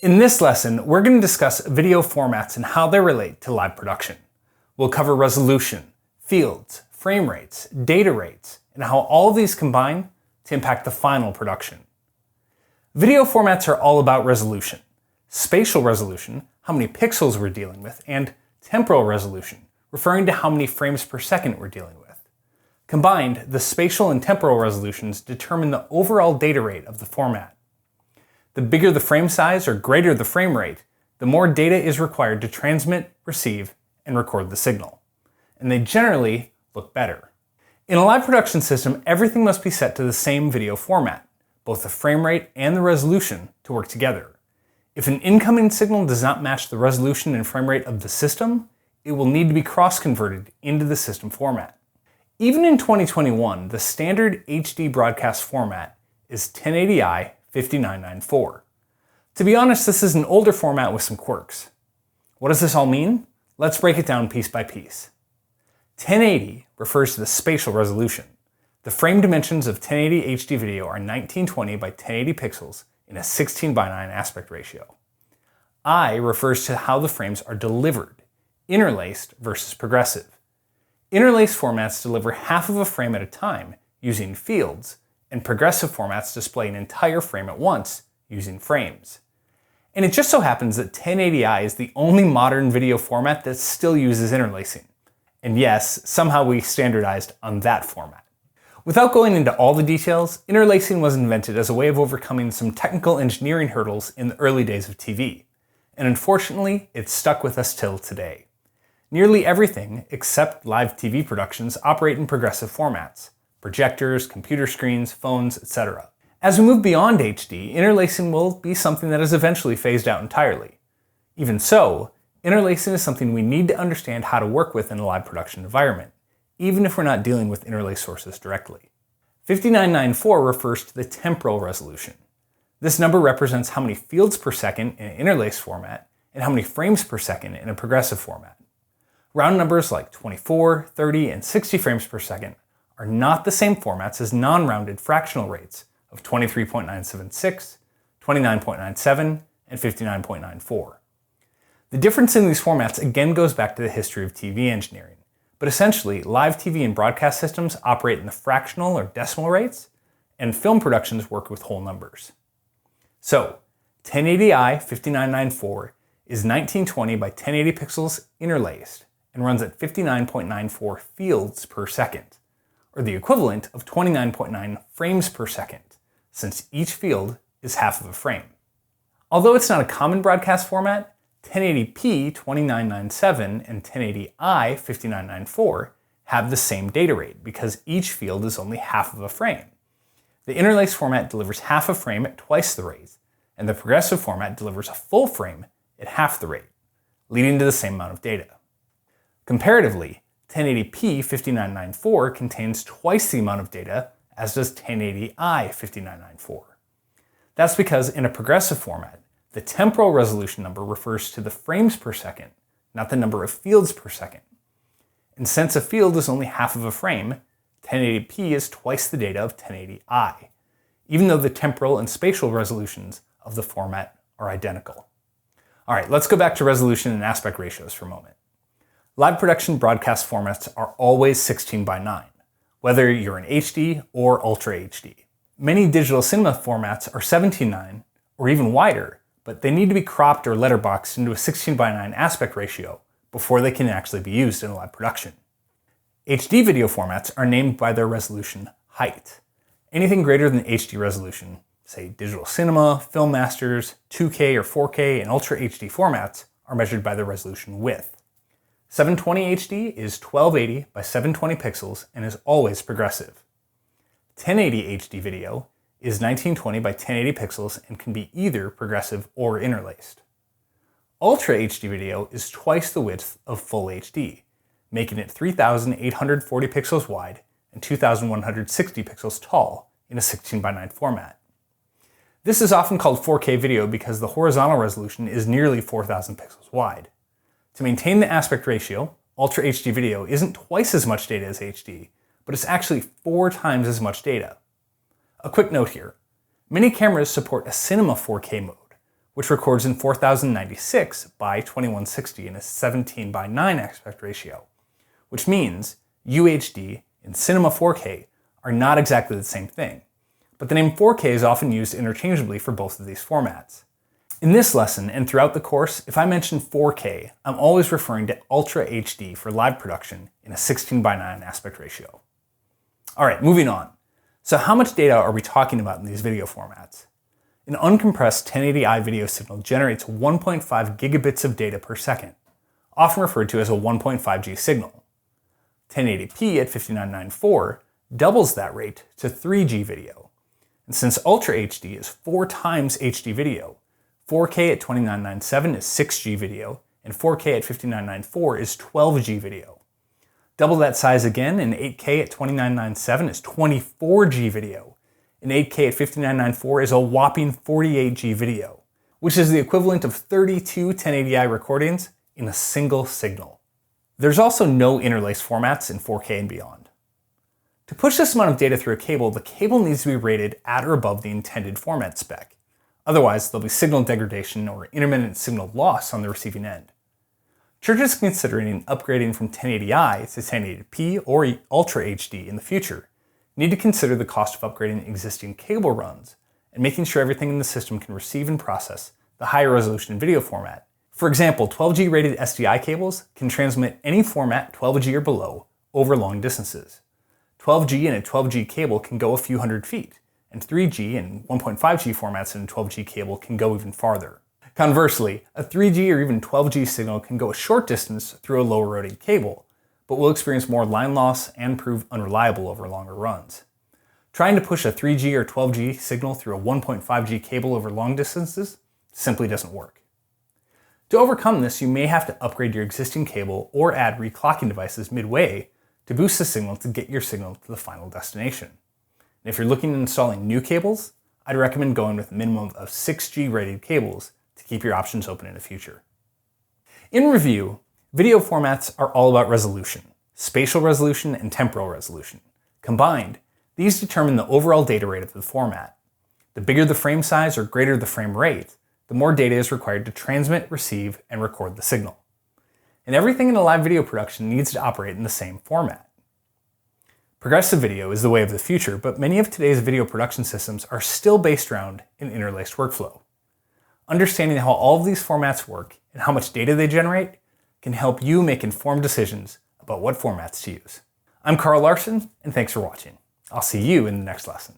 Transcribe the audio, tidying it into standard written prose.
In this lesson, we're going to discuss video formats and how they relate to live production. We'll cover resolution, fields, frame rates, data rates, and how all of these combine to impact the final production. Video formats are all about resolution. Spatial resolution, how many pixels we're dealing with, and temporal resolution, referring to how many frames per second we're dealing with. Combined, the spatial and temporal resolutions determine the overall data rate of the format. The bigger the frame size or greater the frame rate, the more data is required to transmit, receive, and record the signal. And they generally look better. In a live production system, everything must be set to the same video format, both the frame rate and the resolution, to work together. If an incoming signal does not match the resolution and frame rate of the system, it will need to be cross-converted into the system format. Even in 2021, the standard HD broadcast format is 1080i 5994. To be honest, this is an older format with some quirks. What does this all mean? Let's break it down piece by piece. 1080 refers to the spatial resolution. The frame dimensions of 1080 HD video are 1920 by 1080 pixels in a 16:9 aspect ratio. I refers to how the frames are delivered, interlaced versus progressive. Interlaced formats deliver half of a frame at a time using fields, and progressive formats display an entire frame at once using frames. And it just so happens that 1080i is the only modern video format that still uses interlacing. And yes, somehow we standardized on that format. Without going into all the details, interlacing was invented as a way of overcoming some technical engineering hurdles in the early days of TV. And unfortunately, it's stuck with us till today. Nearly everything, except live TV productions, operate in progressive formats: projectors, computer screens, phones, etc. As we move beyond HD, interlacing will be something that is eventually phased out entirely. Even so, interlacing is something we need to understand how to work with in a live production environment, even if we're not dealing with interlaced sources directly. 5994 refers to the temporal resolution. This number represents how many fields per second in an interlaced format and how many frames per second in a progressive format. Round numbers like 24, 30, and 60 frames per second are not the same formats as non-rounded fractional rates of 23.976, 29.97, and 59.94. The difference in these formats again goes back to the history of TV engineering, but essentially live TV and broadcast systems operate in the fractional or decimal rates, and film productions work with whole numbers. So, 1080i 5994 is 1920 by 1080 pixels interlaced and runs at 59.94 fields per second, or the equivalent of 29.9 frames per second, since each field is half of a frame. Although it's not a common broadcast format, 1080p 2997 and 1080i 5994 have the same data rate because each field is only half of a frame. The interlaced format delivers half a frame at twice the rate, and the progressive format delivers a full frame at half the rate, leading to the same amount of data. Comparatively, 1080p 5994 contains twice the amount of data as does 1080i 5994. That's because in a progressive format, the temporal resolution number refers to the frames per second, not the number of fields per second. And since a field is only half of a frame, 1080p is twice the data of 1080i, even though the temporal and spatial resolutions of the format are identical. All right, let's go back to resolution and aspect ratios for a moment. Live production broadcast formats are always 16:9, whether you're in HD or Ultra HD. Many digital cinema formats are 17:9 or even wider, but they need to be cropped or letterboxed into a 16:9 aspect ratio before they can actually be used in a live production. HD video formats are named by their resolution height. Anything greater than HD resolution, say digital cinema, film masters, 2K or 4K, and Ultra HD formats, are measured by their resolution width. 720 HD is 1280 by 720 pixels and is always progressive. 1080 HD video is 1920 by 1080 pixels and can be either progressive or interlaced. Ultra HD video is twice the width of Full HD, making it 3,840 pixels wide and 2,160 pixels tall in a 16:9 format. This is often called 4K video because the horizontal resolution is nearly 4,000 pixels wide. To maintain the aspect ratio, Ultra HD video isn't twice as much data as HD, but it's actually 4 times as much data. A quick note here. Many cameras support a Cinema 4K mode, which records in 4096 by 2160 in a 17 by 9 aspect ratio, which means UHD and Cinema 4K are not exactly the same thing, but the name 4K is often used interchangeably for both of these formats. In this lesson and throughout the course, if I mention 4K, I'm always referring to Ultra HD for live production in a 16 by 9 aspect ratio. Alright, moving on. So how much data are we talking about in these video formats? An uncompressed 1080i video signal generates 1.5 gigabits of data per second, often referred to as a 1.5G signal. 1080p at 5994 doubles that rate to 3G video. And since Ultra HD is 4 times HD video, 4K at 2997 is 6G video, and 4K at 5994 is 12G video. Double that size again, and 8K at 2997 is 24G video, and 8K at 5994 is a whopping 48G video, which is the equivalent of 32 1080i recordings in a single signal. There's also no interlace formats in 4K and beyond. To push this amount of data through a cable, the cable needs to be rated at or above the intended format spec. Otherwise, there'll be signal degradation or intermittent signal loss on the receiving end. Churches considering upgrading from 1080i to 1080p or Ultra HD in the future need to consider the cost of upgrading existing cable runs and making sure everything in the system can receive and process the higher resolution video format. For example, 12G rated SDI cables can transmit any format 12G or below over long distances. 12G in a 12G cable can go a few hundred feet, and 3G and 1.5G formats in a 12G cable can go even farther. Conversely, a 3G or even 12G signal can go a short distance through a lower rated cable, but will experience more line loss and prove unreliable over longer runs. Trying to push a 3G or 12G signal through a 1.5G cable over long distances simply doesn't work. To overcome this, you may have to upgrade your existing cable or add reclocking devices midway to boost the signal to get your signal to the final destination. And if you're looking at installing new cables, I'd recommend going with a minimum of 6G rated cables to keep your options open in the future. In review, video formats are all about resolution, spatial resolution and temporal resolution. Combined, these determine the overall data rate of the format. The bigger the frame size or greater the frame rate, the more data is required to transmit, receive, and record the signal. And everything in a live video production needs to operate in the same format. Progressive video is the way of the future, but many of today's video production systems are still based around an interlaced workflow. Understanding how all of these formats work and how much data they generate can help you make informed decisions about what formats to use. I'm Carl Larson, and thanks for watching. I'll see you in the next lesson.